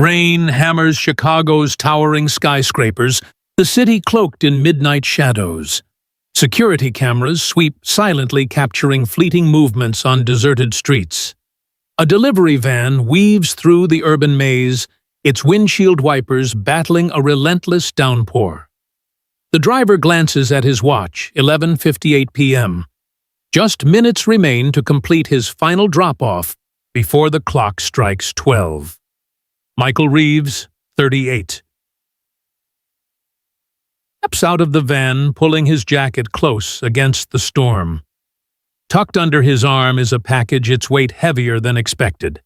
Rain hammers Chicago's towering skyscrapers, the city cloaked in midnight shadows. Security cameras sweep silently, capturing fleeting movements on deserted streets. A delivery van weaves through the urban maze, its windshield wipers battling a relentless downpour. The driver glances at his watch, 11:58 p.m. Just minutes remain to complete his final drop-off before the clock strikes 12. Michael Reeves, 38. Steps out of the van, pulling his jacket close against the storm. Tucked under his arm is a package, its weight heavier than expected.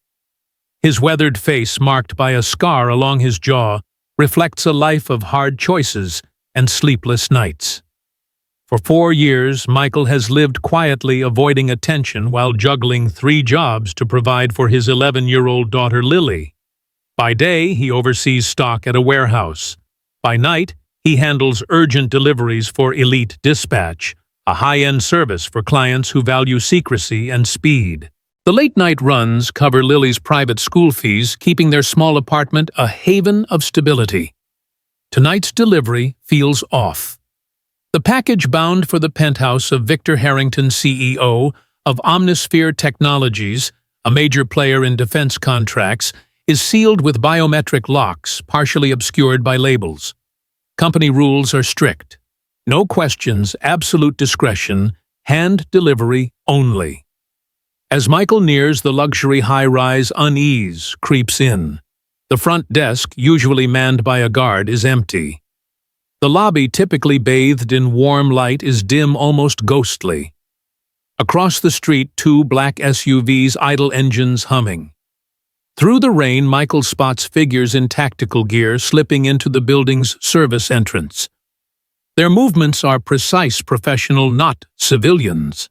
His weathered face, marked by a scar along his jaw, reflects a life of hard choices and sleepless nights. For 4 years, Michael has lived quietly, avoiding attention while juggling 3 jobs to provide for his 11-year-old daughter Lily. By day, he oversees stock at a warehouse. By night, he handles urgent deliveries for Elite Dispatch, a high-end service for clients who value secrecy and speed. The late-night runs cover Lily's private school fees, keeping their small apartment a haven of stability. Tonight's delivery feels off. The package bound for the penthouse of Victor Harrington, CEO of Omnisphere Technologies, a major player in defense contracts, is sealed with biometric locks, partially obscured by labels. Company rules are strict. No questions, absolute discretion, hand delivery only. As Michael nears the luxury high-rise, unease creeps in. The front desk, usually manned by a guard, is empty. The lobby, typically bathed in warm light, is dim, almost ghostly. Across the street, 2 black SUVs, idle engines humming. Through the rain, Michael spots figures in tactical gear slipping into the building's service entrance. Their movements are precise, professional, not civilians.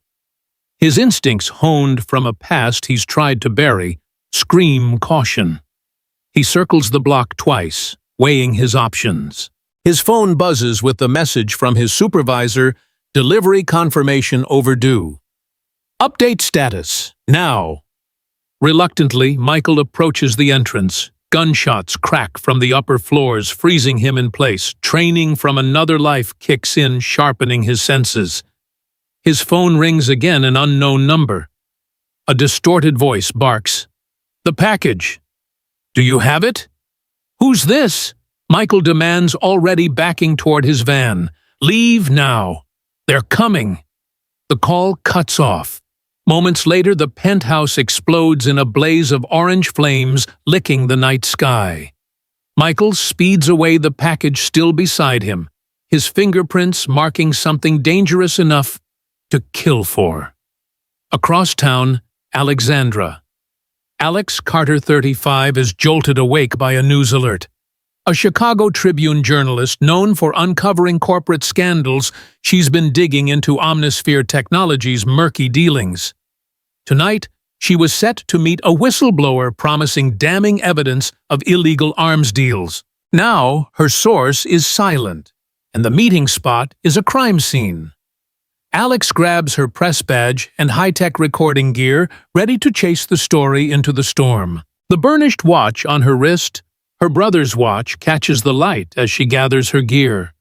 His instincts, honed from a past he's tried to bury, scream caution. He circles the block twice, weighing his options. His phone buzzes with the message from his supervisor, delivery confirmation overdue. Update status, now. Reluctantly, Michael approaches the entrance. Gunshots crack from the upper floors, freezing him in place. Training from another life kicks in, sharpening his senses. His phone rings again, an unknown number. A distorted voice barks, "The package. Do you have it?" "Who's this?" Michael demands, already backing toward his van. "Leave now. They're coming." The call cuts off. Moments later, the penthouse explodes in a blaze of orange flames, licking the night sky. Michael speeds away, the package still beside him, his fingerprints marking something dangerous enough to kill for. Across town, Alexandra. Alex Carter, 35, is jolted awake by a news alert. A Chicago Tribune journalist known for uncovering corporate scandals, she's been digging into Omnisphere Technologies' murky dealings. Tonight, she was set to meet a whistleblower promising damning evidence of illegal arms deals. Now, her source is silent, and the meeting spot is a crime scene. Alex grabs her press badge and high-tech recording gear, ready to chase the story into the storm. The burnished watch on her wrist, her brother's watch, catches the light as she gathers her gear.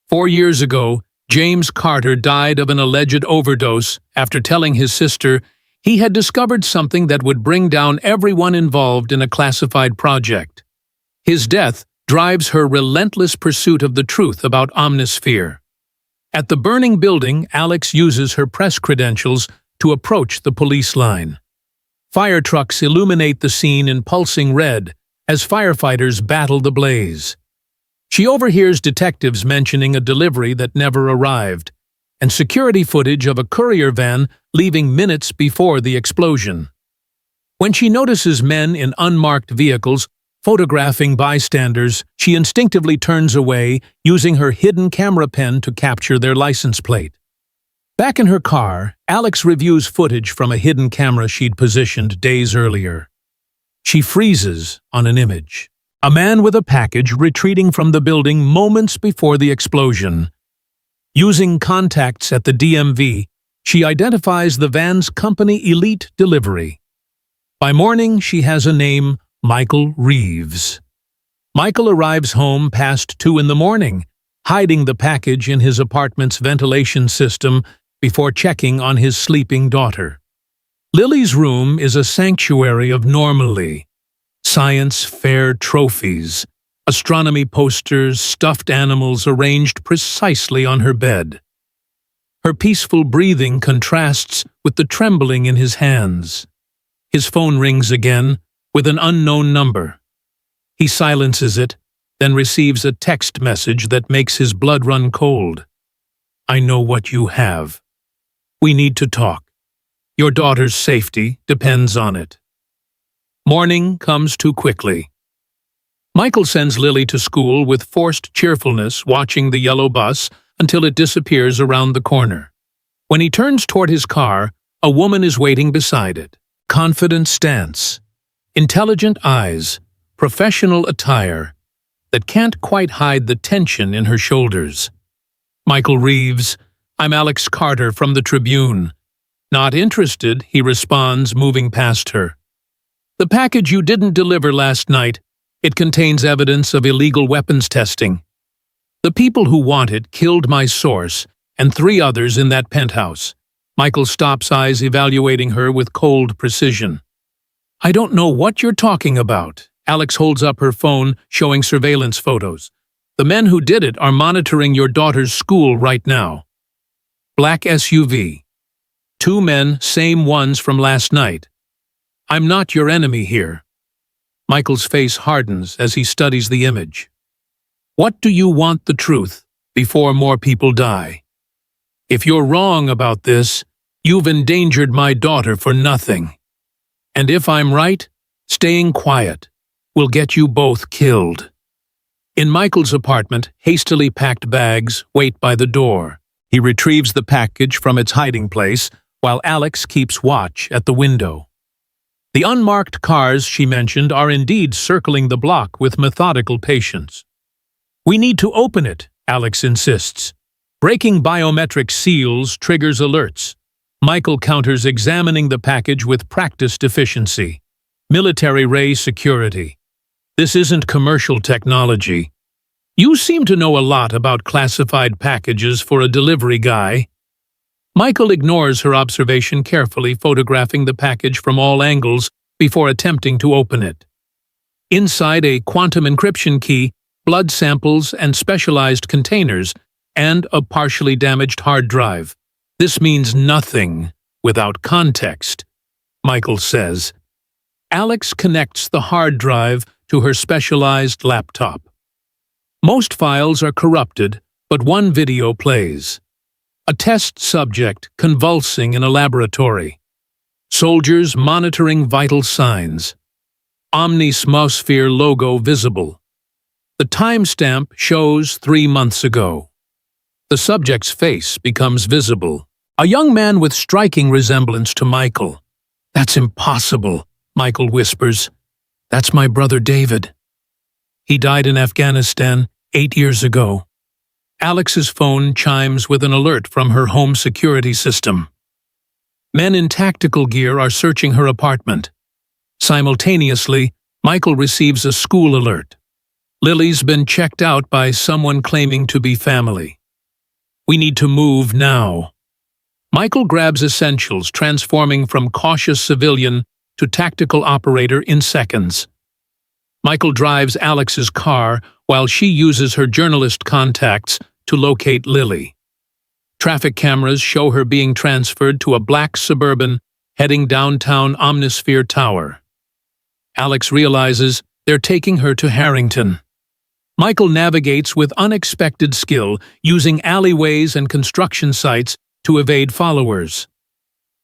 4 years ago, James Carter died of an alleged overdose after telling his sister he had discovered something that would bring down everyone involved in a classified project. His death drives her relentless pursuit of the truth about Omnisphere. At the burning building, Alex uses her press credentials to approach the police line. Fire trucks illuminate the scene in pulsing red as firefighters battle the blaze. She overhears detectives mentioning a delivery that never arrived, and security footage of a courier van leaving minutes before the explosion. When she notices men in unmarked vehicles photographing bystanders, she instinctively turns away, using her hidden camera pen to capture their license plate. Back in her car, Alex reviews footage from a hidden camera she'd positioned days earlier. She freezes on an image. A man with a package retreating from the building moments before the explosion. Using contacts at the DMV, she identifies the van's company, Elite Delivery. By morning, she has a name Michael Reeves. Michael arrives home past 2 in the morning, hiding the package in his apartment's ventilation system before checking on his sleeping daughter. Lily's room is a sanctuary of normalcy. Science fair trophies, astronomy posters, stuffed animals arranged precisely on her bed. Her peaceful breathing contrasts with the trembling in his hands. His phone rings again, with an unknown number. He silences it, then receives a text message that makes his blood run cold. "I know what you have. We need to talk. Your daughter's safety depends on it." Morning comes too quickly. Michael sends Lily to school with forced cheerfulness, watching the yellow bus until it disappears around the corner. When he turns toward his car, a woman is waiting beside it. Confident stance, intelligent eyes, professional attire that can't quite hide the tension in her shoulders. "Michael Reeves, I'm Alex Carter from the Tribune." "Not interested," he responds, moving past her. "The package you didn't deliver last night, it contains evidence of illegal weapons testing. The people who want it killed my source and 3 others in that penthouse." Michael stops, eyes evaluating her with cold precision. "I don't know what you're talking about." Alex holds up her phone, showing surveillance photos. "The men who did it are monitoring your daughter's school right now." Black SUV. 2 men, same ones from last night. "I'm not your enemy here." Michael's face hardens as he studies the image. "What do you want the truth before more people die? If you're wrong about this, you've endangered my daughter for nothing. And if I'm right, staying quiet will get you both killed." In Michael's apartment, hastily packed bags wait by the door. He retrieves the package from its hiding place, while Alex keeps watch at the window. The unmarked cars she mentioned are indeed circling the block with methodical patience. "We need to open it," Alex insists. Breaking biometric seals triggers alerts. Michael counters, examining the package with practiced efficiency. Military ray security. "This isn't commercial technology. You seem to know a lot about classified packages for a delivery guy." Michael ignores her observation, carefully photographing the package from all angles before attempting to open it. Inside, a quantum encryption key, blood samples and specialized containers, and a partially damaged hard drive. "This means nothing without context," Michael says. Alex connects the hard drive to her specialized laptop. Most files are corrupted, but one video plays. A test subject convulsing in a laboratory. Soldiers monitoring vital signs. Omnismosphere logo visible. The timestamp shows 3 months ago. The subject's face becomes visible. A young man with striking resemblance to Michael. "That's impossible," Michael whispers. "That's my brother David. He died in Afghanistan 8 years ago." Alex's phone chimes with an alert from her home security system. Men in tactical gear are searching her apartment. Simultaneously, Michael receives a school alert. Lily's been checked out by someone claiming to be family. "We need to move now." Michael grabs essentials, transforming from cautious civilian to tactical operator in seconds. Michael drives Alex's car while she uses her journalist contacts to locate Lily. Traffic cameras show her being transferred to a black Suburban heading downtown Omnisphere Tower. Alex realizes they're taking her to Harrington. Michael navigates with unexpected skill, using alleyways and construction sites to evade followers.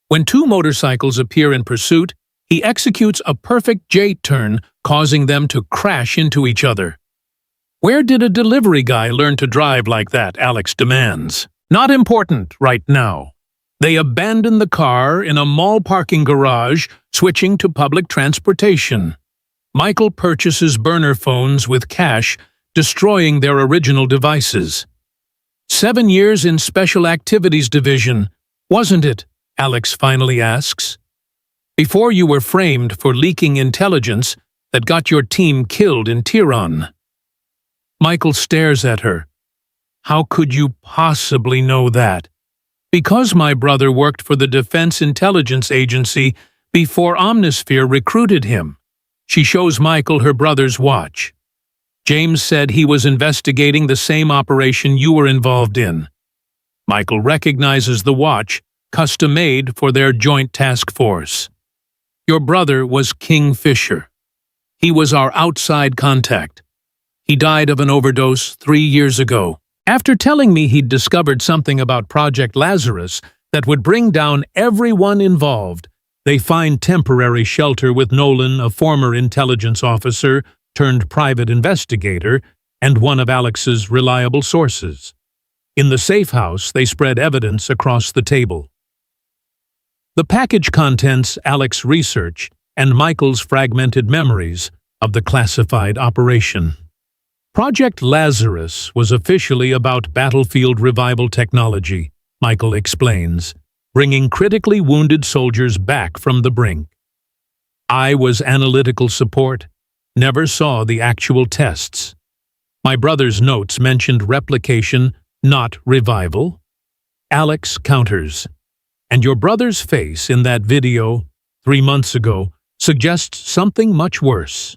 When 2 motorcycles appear in pursuit, he executes a perfect J-turn, causing them to crash into each other. "Where did a delivery guy learn to drive like that?" Alex demands. "Not important right now." They abandon the car in a mall parking garage, switching to public transportation. Michael purchases burner phones with cash, destroying their original devices. 7 years in Special Activities Division, wasn't it? Alex finally asks. "Before you were framed for leaking intelligence, that got your team killed in Tehran." Michael stares at her. "How could you possibly know that?" "Because my brother worked for the Defense Intelligence Agency before Omnisphere recruited him." She shows Michael her brother's watch. "James said he was investigating the same operation you were involved in." Michael recognizes the watch, custom-made for their joint task force. "Your brother was King Fisher. He was our outside contact. He died of an overdose 3 years ago. After telling me he'd discovered something about Project Lazarus that would bring down everyone involved, they find temporary shelter with Nolan, a former intelligence officer turned private investigator, and one of Alex's reliable sources. In the safe house, they spread evidence across the table. The package contents Alex's research and Michael's fragmented memories of the classified operation. Project Lazarus was officially about battlefield revival technology, Michael explains, bringing critically wounded soldiers back from the brink. "I was analytical support, never saw the actual tests. My brother's notes mentioned replication, not revival." Alex counters. "And your brother's face in that video, 3 months ago, suggests something much worse."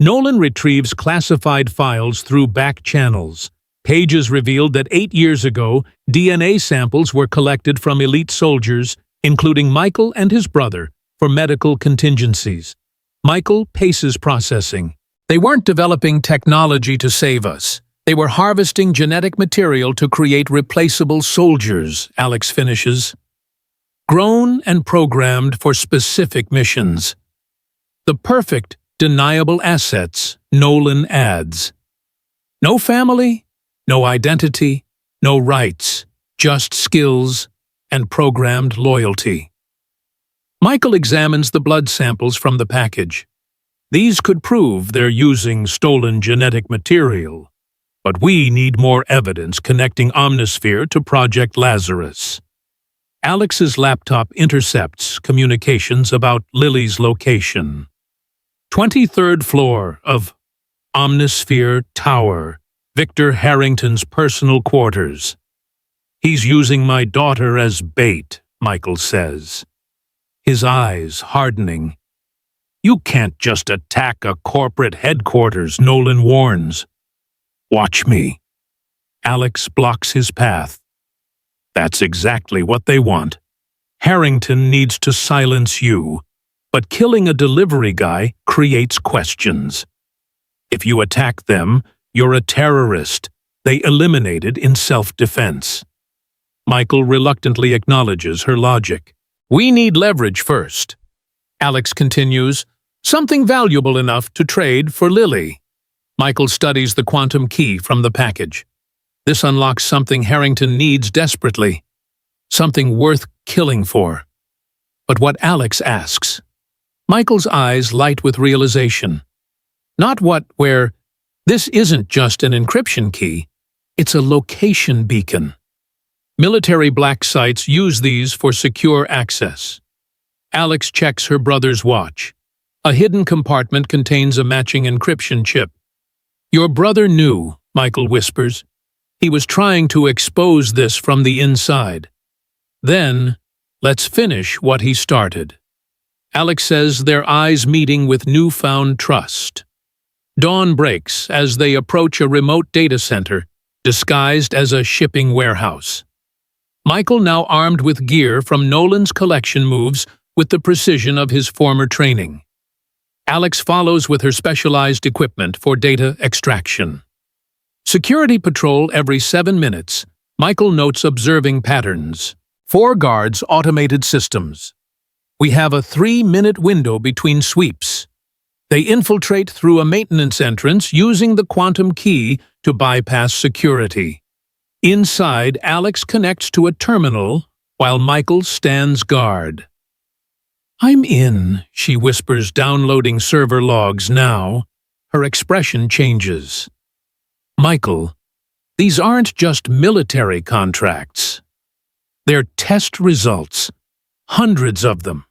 Nolan retrieves classified files through back channels. Pages revealed that 8 years ago, DNA samples were collected from elite soldiers, including Michael and his brother, for medical contingencies. Michael paces processing. "They weren't developing technology to save us. They were harvesting genetic material to create replaceable soldiers," Alex finishes. "Grown and programmed for specific missions. The perfect, deniable assets," Nolan adds. "No family, no identity, no rights, just skills and programmed loyalty." Michael examines the blood samples from the package. "These could prove they're using stolen genetic material, but we need more evidence connecting Omnisphere to Project Lazarus." Alex's laptop intercepts communications about Lily's location. 23rd floor of Omnisphere Tower, Victor Harrington's personal quarters. "He's using my daughter as bait," Michael says, his eyes hardening. "You can't just attack a corporate headquarters," Nolan warns. "Watch me." Alex blocks his path. "That's exactly what they want. Harrington needs to silence you, but killing a delivery guy creates questions. If you attack them, you're a terrorist. They eliminated in self-defense." Michael reluctantly acknowledges her logic. "We need leverage first." Alex continues, "Something valuable enough to trade for Lily." Michael studies the quantum key from the package. This unlocks something Harrington needs desperately. Something worth killing for. But what Alex asks? Michael's eyes light with realization. Not what, where. This isn't just an encryption key. It's a location beacon. Military black sites use these for secure access. Alex checks her brother's watch. A hidden compartment contains a matching encryption chip. "Your brother knew," Michael whispers. "He was trying to expose this from the inside. Then, let's finish what he started." Alex says, their eyes meeting with newfound trust. Dawn breaks as they approach a remote data center, disguised as a shipping warehouse. Michael, now armed with gear from Nolan's collection, moves with the precision of his former training. Alex follows with her specialized equipment for data extraction. Security patrol every 7 minutes. Michael notes observing patterns. 4 guards, automated systems. We have a 3-minute window between sweeps. They infiltrate through a maintenance entrance using the quantum key to bypass security. Inside, Alex connects to a terminal while Michael stands guard. "I'm in," she whispers, downloading server logs now. Her expression changes. "Michael, these aren't just military contracts. They're test results, hundreds of them.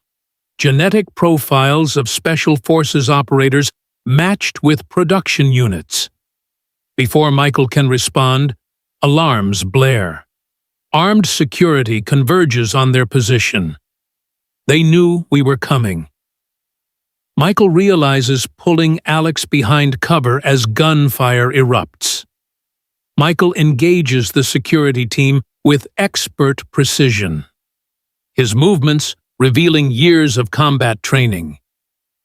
Genetic profiles of Special Forces operators matched with production units. Before Michael can respond, alarms blare. Armed security converges on their position. They knew we were coming. Michael realizes pulling Alex behind cover as gunfire erupts. Michael engages the security team with expert precision. His movements revealing years of combat training.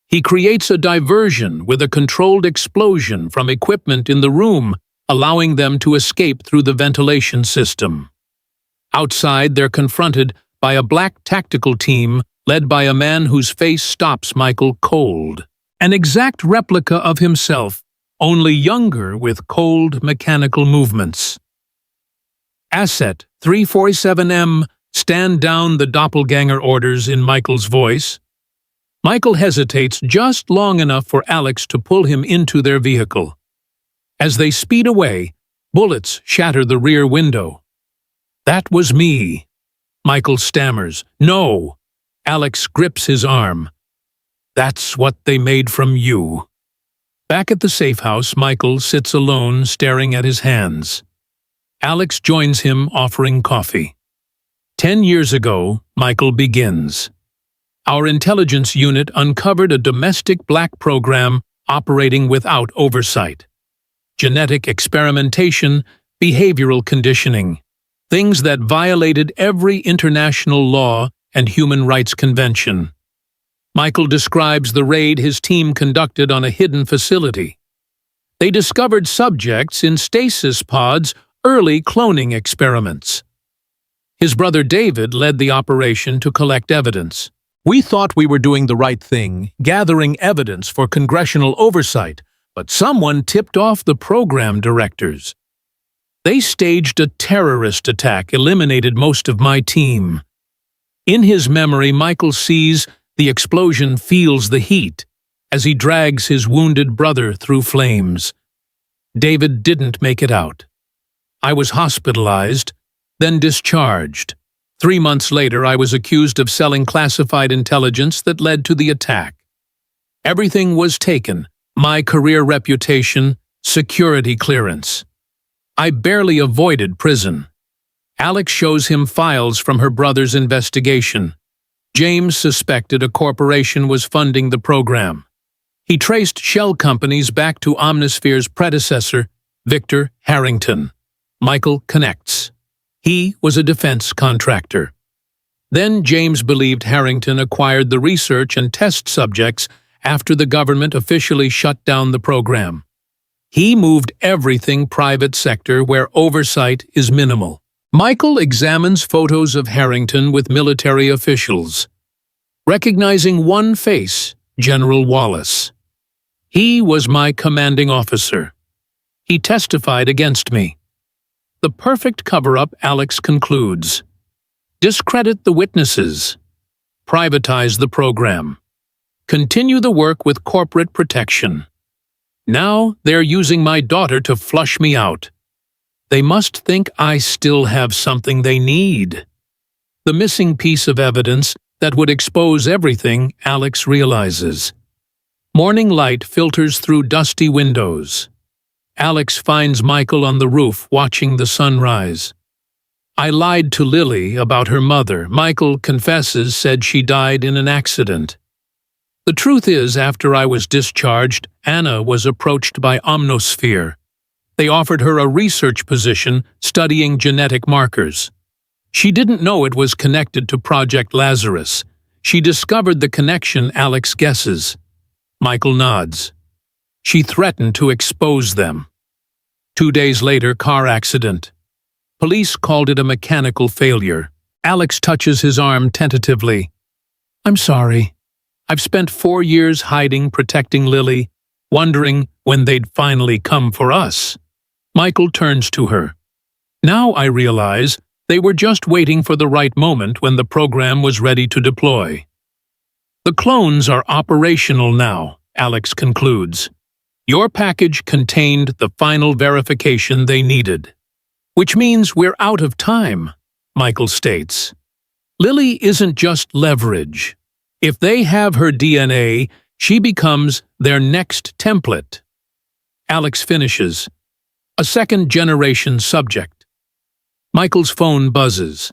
He creates a diversion with a controlled explosion from equipment in the room, allowing them to escape through the ventilation system. Outside, they're confronted by a black tactical team led by a man whose face stops Michael cold. An exact replica of himself, only younger with cold mechanical movements. Asset 347M, stand down, the doppelganger orders in Michael's voice. Michael hesitates just long enough for Alex to pull him into their vehicle. As they speed away, bullets shatter the rear window. "That was me," Michael stammers. "No." Alex grips his arm. "That's what they made from you." Back at the safe house, Michael sits alone, staring at his hands. Alex joins him, offering coffee. 10 years ago, Michael begins. Our intelligence unit uncovered a domestic black program operating without oversight. Genetic experimentation, behavioral conditioning, things that violated every international law and human rights convention. Michael describes the raid his team conducted on a hidden facility. They discovered subjects in stasis pods, early cloning experiments. His brother David led the operation to collect evidence. "We thought we were doing the right thing, gathering evidence for congressional oversight, but someone tipped off the program directors. They staged a terrorist attack, eliminated most of my team." In his memory, Michael sees the explosion, feels the heat, as he drags his wounded brother through flames. David didn't make it out. I was hospitalized, then discharged. 3 months later, I was accused of selling classified intelligence that led to the attack. Everything was taken: my career, reputation, security clearance. I barely avoided prison. Alex shows him files from her brother's investigation. James suspected a corporation was funding the program. He traced shell companies back to Omnisphere's predecessor, Victor Harrington. Michael connects. He was a defense contractor. Then James believed Harrington acquired the research and test subjects after the government officially shut down the program. He moved everything private sector where oversight is minimal. Michael examines photos of Harrington with military officials, recognizing one face, General Wallace. He was my commanding officer. He testified against me. The perfect cover-up, Alex concludes. Discredit the witnesses. Privatize the program. Continue the work with corporate protection. Now they're using my daughter to flush me out. They must think I still have something they need. The missing piece of evidence that would expose everything, Alex realizes. Morning light filters through dusty windows. Alex finds Michael on the roof watching the sunrise. I lied to Lily about her mother. Michael confesses, said she died in an accident. The truth is, after I was discharged, Anna was approached by Omnisphere. They offered her a research position studying genetic markers. She didn't know it was connected to Project Lazarus. She discovered the connection, Alex guesses. Michael nods. She threatened to expose them. 2 days later, car accident. Police called it a mechanical failure. Alex touches his arm tentatively. I'm sorry. I've spent 4 years hiding, protecting Lily, wondering when they'd finally come for us. Michael turns to her. Now I realize they were just waiting for the right moment when the program was ready to deploy. The clones are operational now, Alex concludes. Your package contained the final verification they needed. Which means we're out of time, Michael states. Lily isn't just leverage. If they have her DNA, She becomes their next template. Alex finishes. A second-generation subject. Michael's phone buzzes.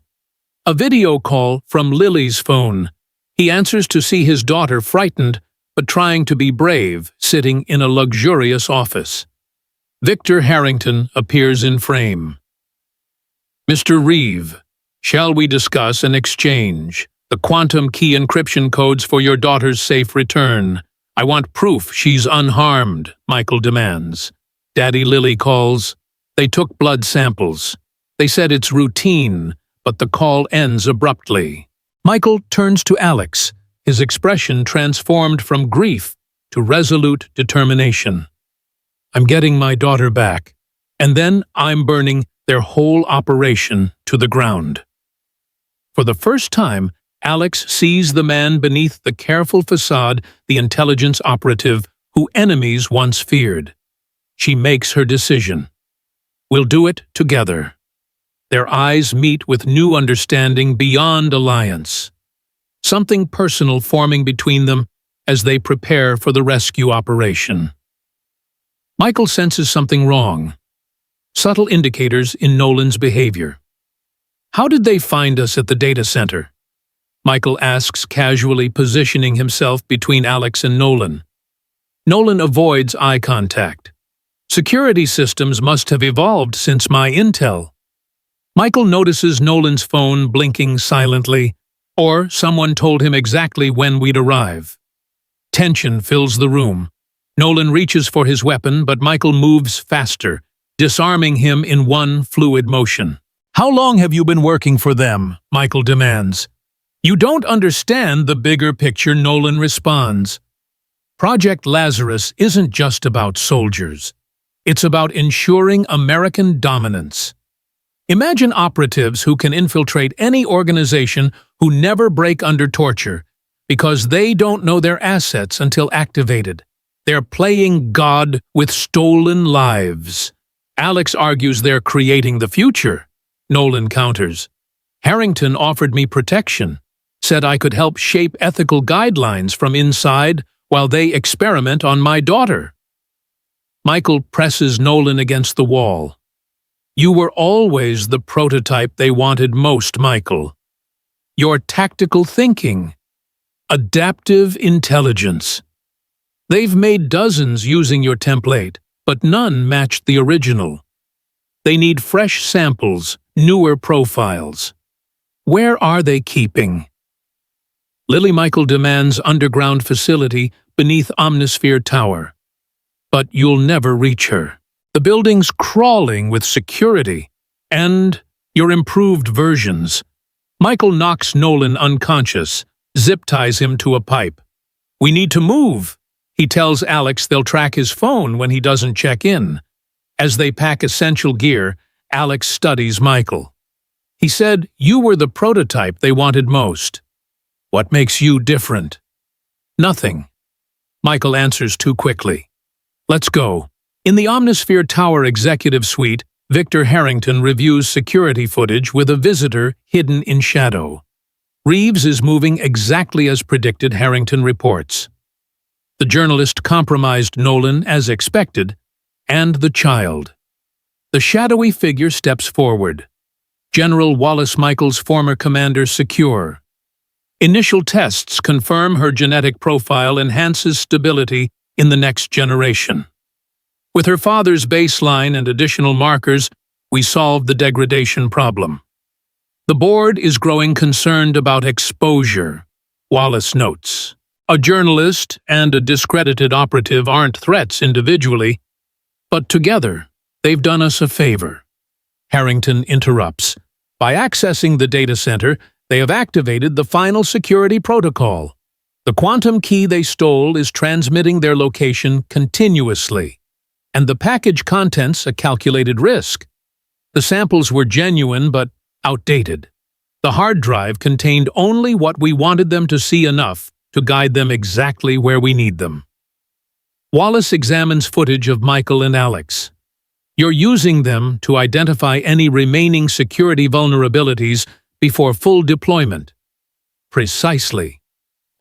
A video call from Lily's phone. He answers to see his daughter frightened, but trying to be brave, sitting in a luxurious office. Victor Harrington appears in frame. Mr. Reeve, shall we discuss and exchange the quantum key encryption codes for your daughter's safe return? I want proof she's unharmed, Michael demands. Daddy, Lily calls. They took blood samples. They said it's routine, but the call ends abruptly. Michael turns to Alex, his expression transformed from grief to resolute determination. I'm getting my daughter back, and then I'm burning their whole operation to the ground. For the first time, Alex sees the man beneath the careful facade, the intelligence operative who enemies once feared. She makes her decision. We'll do it together. Their eyes meet with new understanding beyond alliance. Something personal forming between them as they prepare for the rescue operation. Michael senses something wrong. Subtle indicators in Nolan's behavior. How did they find us at the data center? Michael asks, casually positioning himself between Alex and Nolan. Nolan avoids eye contact. Security systems must have evolved since my intel. Michael notices Nolan's phone blinking silently, or someone told him exactly when we'd arrive. Tension fills the room. Nolan reaches for his weapon, but Michael moves faster, disarming him in one fluid motion. How long have you been working for them? Michael demands. You don't understand the bigger picture, Nolan responds. Project Lazarus isn't just about soldiers. It's about ensuring American dominance. Imagine operatives who can infiltrate any organization who never break under torture because they don't know their assets until activated. They're playing God with stolen lives. Alex argues they're creating the future. Nolan counters. Harrington offered me protection, said I could help shape ethical guidelines from inside while they experiment on my daughter. Michael presses Nolan against the wall. You were always the prototype they wanted most, Michael. Your tactical thinking, adaptive intelligence. They've made dozens using your template, but none matched the original. They need fresh samples, newer profiles. Where are they keeping? Lily Michael demands underground facility beneath Omnisphere Tower. But you'll never reach her. The building's crawling with security and your improved versions. Michael knocks Nolan unconscious, zip-ties him to a pipe. We need to move. He tells Alex they'll track his phone when he doesn't check in. As they pack essential gear, Alex studies Michael. He said, you were the prototype they wanted most. What makes you different? Nothing. Michael answers too quickly. Let's go. In the Omnisphere Tower executive suite, Victor Harrington reviews security footage with a visitor hidden in shadow. Reeves is moving exactly as predicted, Harrington reports. The journalist compromised Nolan as expected, and the child. The shadowy figure steps forward. General Wallace Michael's former commander secure. Initial tests confirm her genetic profile enhances stability in the next generation. With her father's baseline and additional markers, we solved the degradation problem. The board is growing concerned about exposure, Wallace notes. A journalist and a discredited operative aren't threats individually, but together, they've done us a favor. Harrington interrupts. By accessing the data center, they have activated the final security protocol. The quantum key they stole is transmitting their location continuously, and the package contents a calculated risk. The samples were genuine but outdated. The hard drive contained only what we wanted them to see, enough to guide them exactly where we need them. Wallace examines footage of Michael and Alex. You're using them to identify any remaining security vulnerabilities before full deployment. Precisely.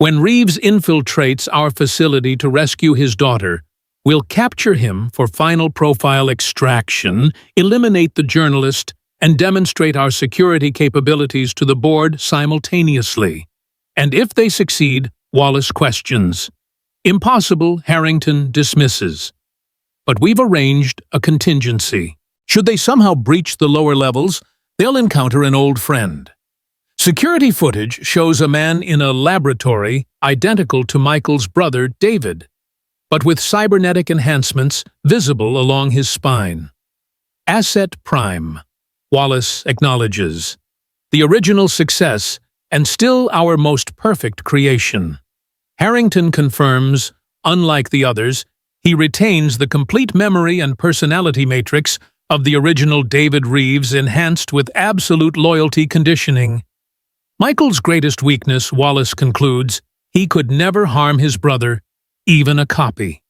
When Reeves infiltrates our facility to rescue his daughter, we'll capture him for final profile extraction, eliminate the journalist, and demonstrate our security capabilities to the board simultaneously. And if they succeed, Wallace questions. Impossible, Harrington dismisses. But we've arranged a contingency. Should they somehow breach the lower levels, they'll encounter an old friend. Security footage shows a man in a laboratory identical to Michael's brother, David, but with cybernetic enhancements visible along his spine. Asset Prime, Wallace acknowledges. The original success, and still our most perfect creation. Harrington confirms, unlike the others, he retains the complete memory and personality matrix of the original David Reeves enhanced with absolute loyalty conditioning. Michael's greatest weakness, Wallace concludes, he could never harm his brother, even a copy.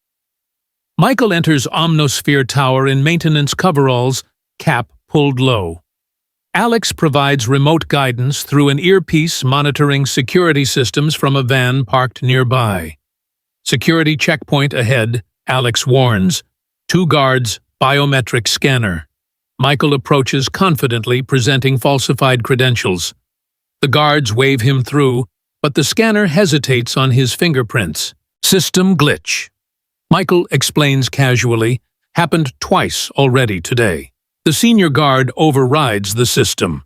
Michael enters Omnosphere Tower in maintenance coveralls, cap pulled low. Alex provides remote guidance through an earpiece monitoring security systems from a van parked nearby. Security checkpoint ahead, Alex warns. 2 guards, biometric scanner. Michael approaches confidently, presenting falsified credentials. The guards wave him through, but the scanner hesitates on his fingerprints. System glitch. Michael explains casually, happened twice already today. The senior guard overrides the system.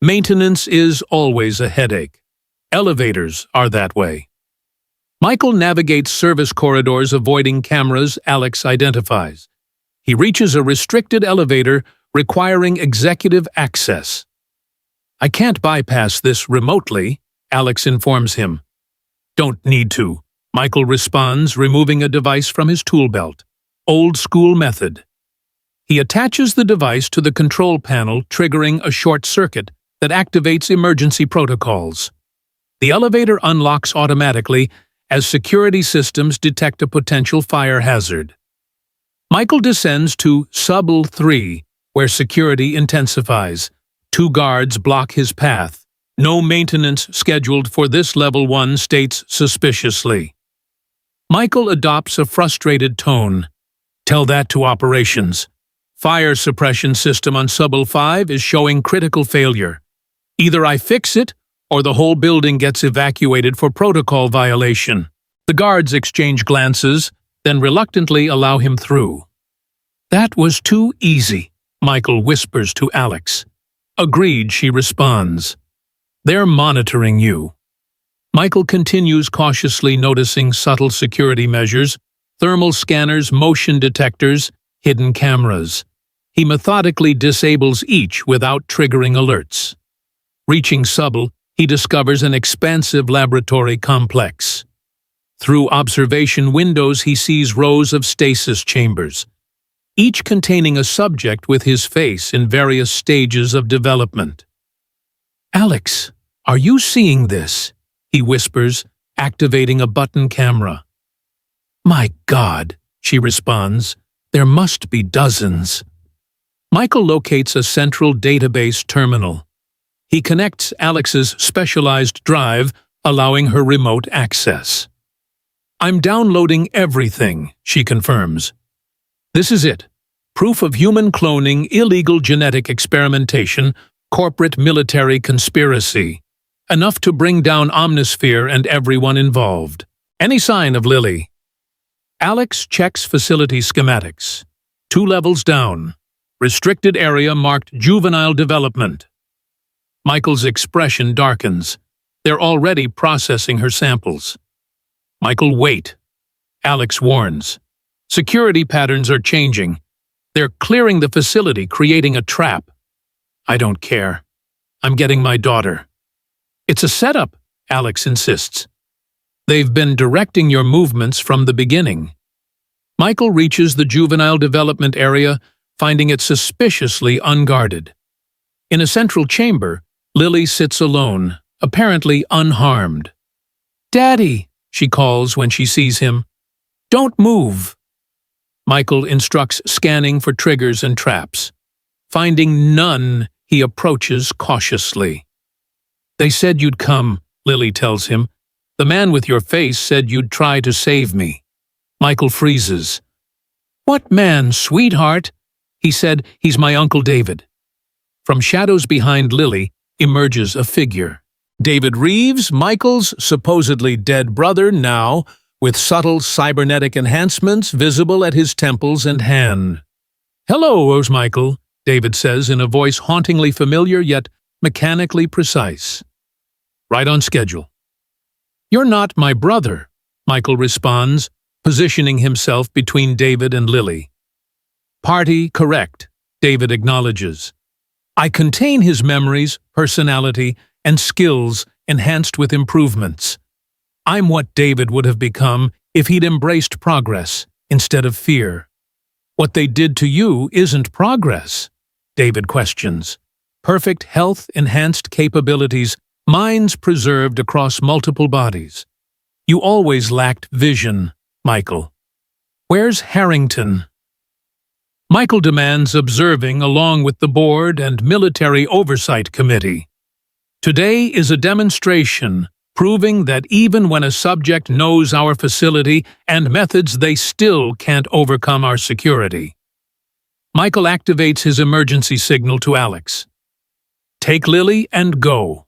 Maintenance is always a headache. Elevators are that way. Michael navigates service corridors avoiding cameras Alex identifies. He reaches a restricted elevator requiring executive access. I can't bypass this remotely, Alex informs him. Don't need to, Michael responds, removing a device from his tool belt. Old school method. He attaches the device to the control panel, triggering a short circuit that activates emergency protocols. The elevator unlocks automatically as security systems detect a potential fire hazard. Michael descends to Sub 3, where security intensifies. 2 guards block his path. No maintenance scheduled for this level 1, states suspiciously. Michael adopts a frustrated tone. Tell that to operations. Fire suppression system on Sub 5 is showing critical failure. Either I fix it, or the whole building gets evacuated for protocol violation. The guards exchange glances, then reluctantly allow him through. That was too easy, Michael whispers to Alex. Agreed, she responds. They're monitoring you. Michael continues cautiously, noticing subtle security measures, thermal scanners, motion detectors, hidden cameras. He methodically disables each without triggering alerts. Reaching Sub, he discovers an expansive laboratory complex. Through observation windows, he sees rows of stasis chambers, each containing a subject with his face in various stages of development. Alex, are you seeing this? He whispers, activating a button camera. My God, she responds, there must be dozens. Michael locates a central database terminal. He connects Alex's specialized drive, allowing her remote access. I'm downloading everything, she confirms. This is it. Proof of human cloning, illegal genetic experimentation, corporate military conspiracy. Enough to bring down Omnisphere and everyone involved. Any sign of Lily? Alex checks facility schematics. 2 levels down. Restricted area marked juvenile development. Michael's expression darkens. They're already processing her samples. Michael, wait. Alex warns. Security patterns are changing. They're clearing the facility, creating a trap. I don't care. I'm getting my daughter. It's a setup, Alex insists. They've been directing your movements from the beginning. Michael reaches the juvenile development area, finding it suspiciously unguarded. In a central chamber, Lily sits alone, apparently unharmed. Daddy, she calls when she sees him. Don't move. Michael instructs scanning for triggers and traps. Finding none, he approaches cautiously. They said you'd come, Lily tells him. The man with your face said you'd try to save me. Michael freezes. What man, sweetheart? He said, he's my Uncle David. From shadows behind Lily emerges a figure. David Reeves, Michael's supposedly dead brother now, with subtle cybernetic enhancements visible at his temples and hand. Hello, Rose Michael, David says in a voice hauntingly familiar yet mechanically precise. Right on schedule. You're not my brother, Michael responds, positioning himself between David and Lily. Party correct, David acknowledges. I contain his memories, personality, and skills enhanced with improvements. I'm what David would have become if he'd embraced progress instead of fear. What they did to you isn't progress, David questions. Perfect health-enhanced capabilities, minds preserved across multiple bodies. You always lacked vision, Michael. Where's Harrington? Michael demands observing along with the board and military oversight committee. Today is a demonstration proving that even when a subject knows our facility and methods, they still can't overcome our security. Michael activates his emergency signal to Alex. Take Lily and go.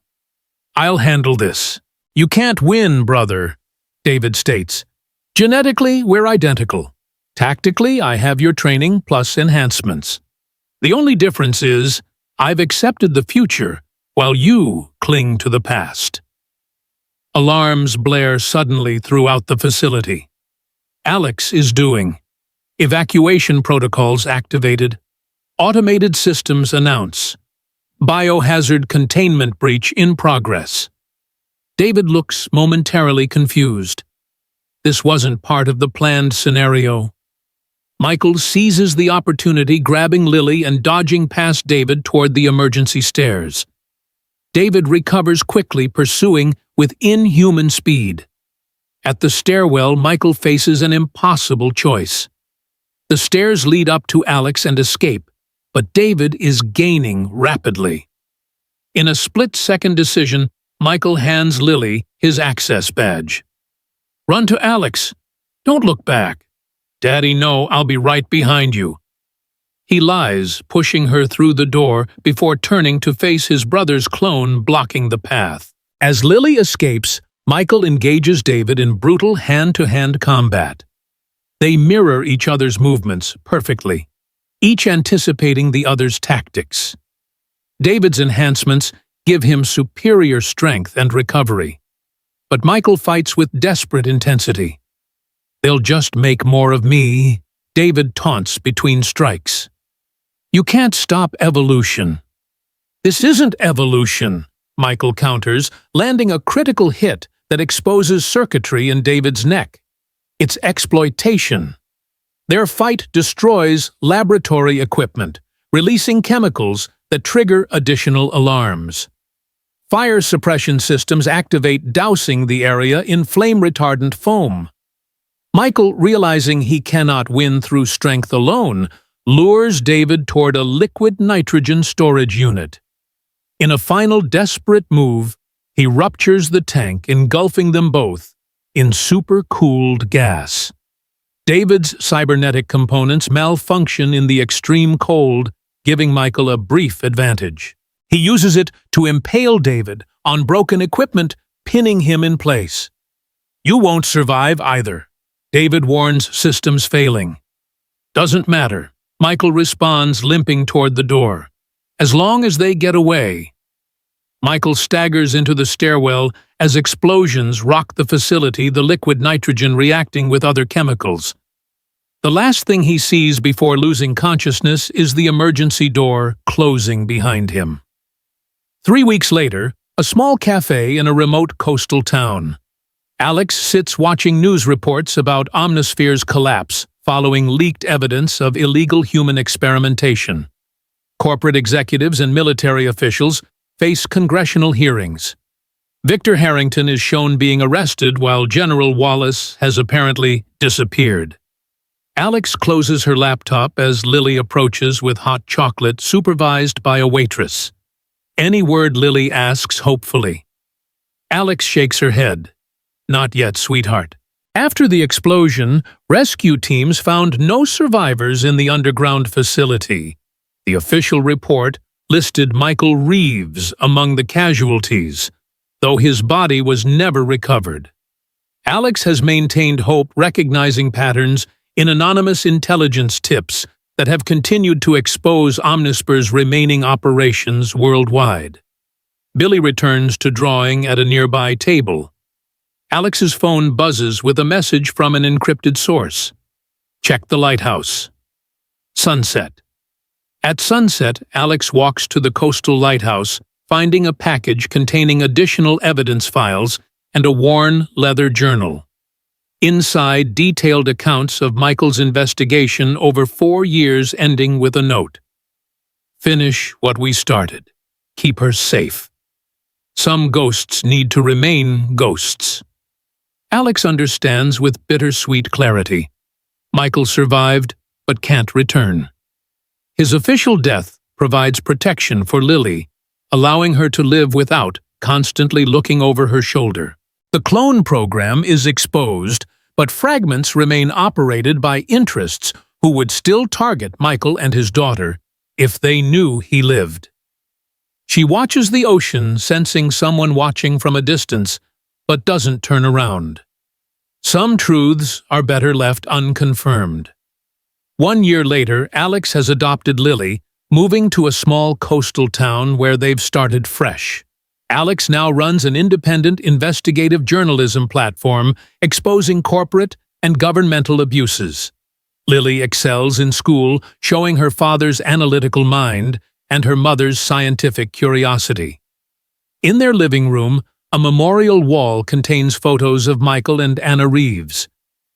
I'll handle this. You can't win, brother, David states. Genetically, we're identical. Tactically, I have your training plus enhancements. The only difference is, I've accepted the future while you cling to the past. Alarms blare suddenly throughout the facility. Alex is doing. Evacuation protocols activated. Automated systems announce. Biohazard containment breach in progress. David looks momentarily confused. This wasn't part of the planned scenario. Michael seizes the opportunity, grabbing Lily and dodging past David toward the emergency stairs. David recovers quickly, pursuing with inhuman speed. At the stairwell, Michael faces an impossible choice. The stairs lead up to Alex and escape, but David is gaining rapidly. In a split-second decision, Michael hands Lily his access badge. Run to Alex. Don't look back. Daddy, no, I'll be right behind you. He lies, pushing her through the door before turning to face his brother's clone blocking the path. As Lily escapes, Michael engages David in brutal hand-to-hand combat. They mirror each other's movements perfectly, each anticipating the other's tactics. David's enhancements give him superior strength and recovery, but Michael fights with desperate intensity. They'll just make more of me, David taunts between strikes. You can't stop evolution. This isn't evolution, Michael counters, landing a critical hit that exposes circuitry in David's neck. It's exploitation. Their fight destroys laboratory equipment, releasing chemicals that trigger additional alarms. Fire suppression systems activate, dousing the area in flame-retardant foam. Michael, realizing he cannot win through strength alone, lures David toward a liquid nitrogen storage unit. In a final desperate move, he ruptures the tank, engulfing them both in super-cooled gas. David's cybernetic components malfunction in the extreme cold, giving Michael a brief advantage. He uses it to impale David on broken equipment, pinning him in place. You won't survive either. David warns, systems failing. Doesn't matter. Michael responds, limping toward the door. As long as they get away. Michael staggers into the stairwell as explosions rock the facility, the liquid nitrogen reacting with other chemicals. The last thing he sees before losing consciousness is the emergency door closing behind him. 3 weeks later, a small cafe in a remote coastal town. Alex sits watching news reports about Omnisphere's collapse following leaked evidence of illegal human experimentation. Corporate executives and military officials face congressional hearings. Victor Harrington is shown being arrested while General Wallace has apparently disappeared. Alex closes her laptop as Lily approaches with hot chocolate supervised by a waitress. Any word Lily asks hopefully. Alex shakes her head. "Not yet, sweetheart." After the explosion, rescue teams found no survivors in the underground facility. The official report listed Michael Reeves among the casualties, though his body was never recovered. Alex has maintained hope, recognizing patterns in anonymous intelligence tips that have continued to expose Omnisper's remaining operations worldwide. Billy returns to drawing at a nearby table. Alex's phone buzzes with a message from an encrypted source. "Check the lighthouse." Sunset. At sunset, Alex walks to the coastal lighthouse, finding a package containing additional evidence files and a worn leather journal. Inside, detailed accounts of Michael's investigation over 4 years, ending with a note. "Finish what we started. Keep her safe. Some ghosts need to remain ghosts." Alex understands with bittersweet clarity. Michael survived, but can't return. His official death provides protection for Lily, allowing her to live without constantly looking over her shoulder. The clone program is exposed, but fragments remain operated by interests who would still target Michael and his daughter if they knew he lived. She watches the ocean, sensing someone watching from a distance, but doesn't turn around. Some truths are better left unconfirmed. 1 year later, Alex has adopted Lily, moving to a small coastal town where they've started fresh. Alex now runs an independent investigative journalism platform exposing corporate and governmental abuses. Lily excels in school, showing her father's analytical mind and her mother's scientific curiosity. In their living room, a memorial wall contains photos of Michael and Anna Reeves.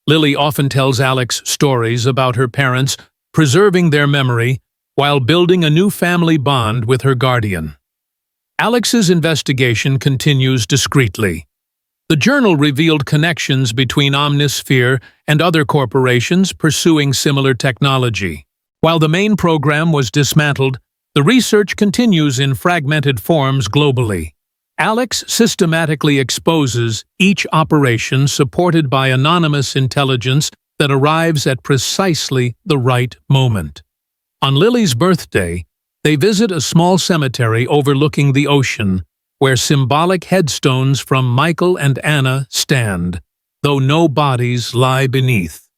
Lily often tells Alex stories about her parents, preserving their memory while building a new family bond with her guardian. Alex's investigation continues discreetly. The journal revealed connections between Omnisphere and other corporations pursuing similar technology. While the main program was dismantled, the research continues in fragmented forms globally. Alex systematically exposes each operation supported by anonymous intelligence that arrives at precisely the right moment. On Lily's birthday, they visit a small cemetery overlooking the ocean, where symbolic headstones from Michael and Anna stand, though no bodies lie beneath.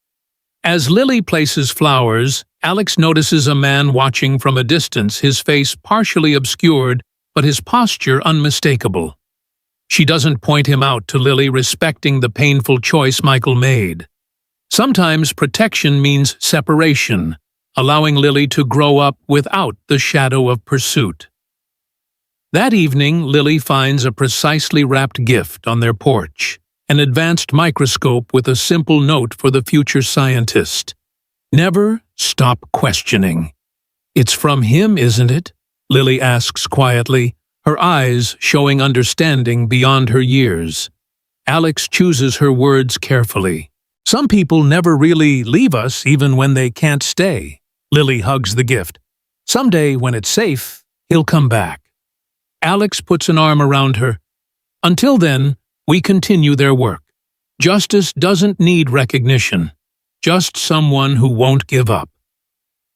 As Lily places flowers, Alex notices a man watching from a distance, his face partially obscured, but his posture unmistakable. She doesn't point him out to Lily, respecting the painful choice Michael made. Sometimes protection means separation, allowing Lily to grow up without the shadow of pursuit. That evening, Lily finds a precisely wrapped gift on their porch, an advanced microscope with a simple note for the future scientist. "Never stop questioning." "It's from him, isn't it?" Lily asks quietly, her eyes showing understanding beyond her years. Alex chooses her words carefully. "Some people never really leave us even when they can't stay." Lily hugs the gift. "Someday, when it's safe, he'll come back." Alex puts an arm around her. "Until then, we continue their work. Justice doesn't need recognition, just someone who won't give up."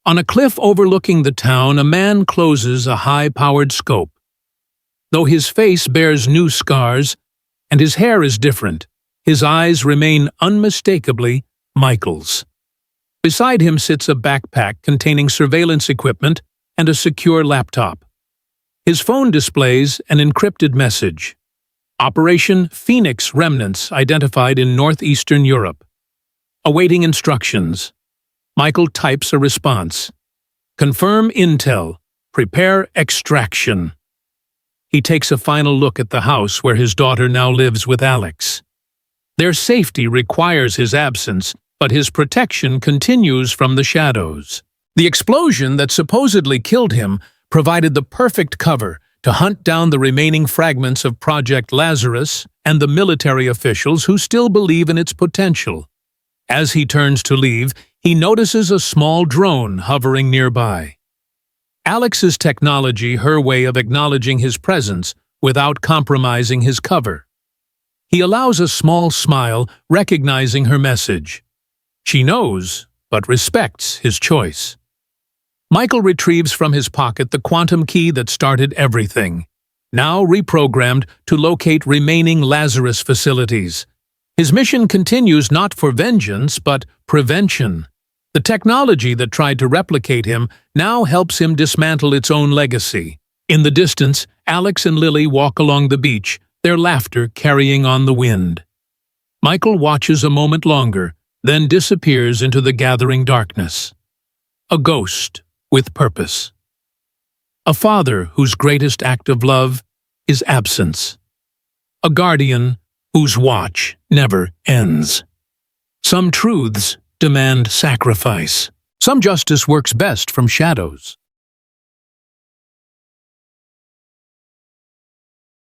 On a cliff overlooking the town, a man closes a high-powered scope. Though his face bears new scars, and his hair is different, his eyes remain unmistakably Michael's. Beside him sits a backpack containing surveillance equipment and a secure laptop. His phone displays an encrypted message. "Operation Phoenix Remnants identified in northeastern Europe. Awaiting instructions." Michael types a response. "Confirm intel. Prepare extraction." He takes a final look at the house where his daughter now lives with Alex. Their safety requires his absence, but his protection continues from the shadows. The explosion that supposedly killed him provided the perfect cover to hunt down the remaining fragments of Project Lazarus and the military officials who still believe in its potential. As he turns to leave, he notices a small drone hovering nearby. Alex's technology, her way of acknowledging his presence without compromising his cover. He allows a small smile, recognizing her message. She knows, but respects his choice. Michael retrieves from his pocket the quantum key that started everything, now reprogrammed to locate remaining Lazarus facilities. His mission continues not for vengeance, but prevention. The technology that tried to replicate him now helps him dismantle its own legacy. In the distance, Alex and Lily walk along the beach, their laughter carrying on the wind. Michael watches a moment longer, then disappears into the gathering darkness. A ghost with purpose. A father whose greatest act of love is absence. A guardian whose watch never ends. Some truths demand sacrifice. Some justice works best from shadows.